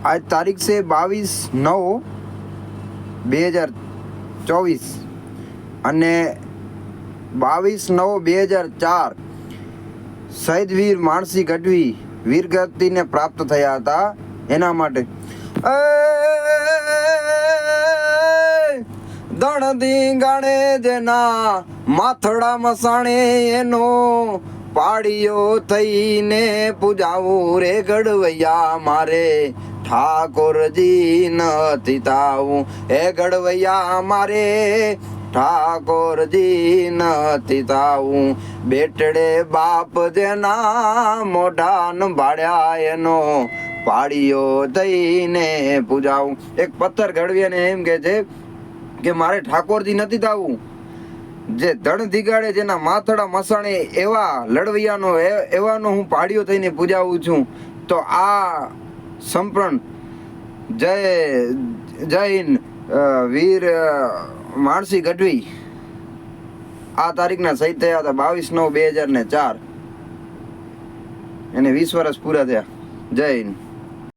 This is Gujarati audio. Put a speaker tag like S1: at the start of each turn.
S1: आज तारीख से 22/9/2024 અને 22/9/2004 શહીદ વીર માણસી ગઢવી વીરગતિને પ્રાપ્ત થયા હતા. એના માટે દણદી ગાણે જેના માથડા મસાણે એનો પાડીઓ થઈને પૂજાવું રે ગઢવૈયા મારે ઠાકોરજી નથી તાવું હે ગઢવૈયા મારે ઠાકોરજી નથી તાવું બેટડે બાપ જેના મોઢાન ભાડ્યા એનો પાડીઓ થઈને પૂજાવું. એક પથ્થર ઘડવીને એમ કે છે કે મારે ઠાકોરજી નથી થાવું, જે ધણ ધીગાડે જેના માથડા મસાણે એવા લડવૈયાનો એવાનો હું પાડીઓ થઈને પૂજાવું છું. તો આ સંપ્રણ જૈન વીર માણસી ગઢવી આ તારીખના શહીદ થયા હતા 22/9/2004. એને 20 વર્ષ પૂરા થયા. જય હિન્દ.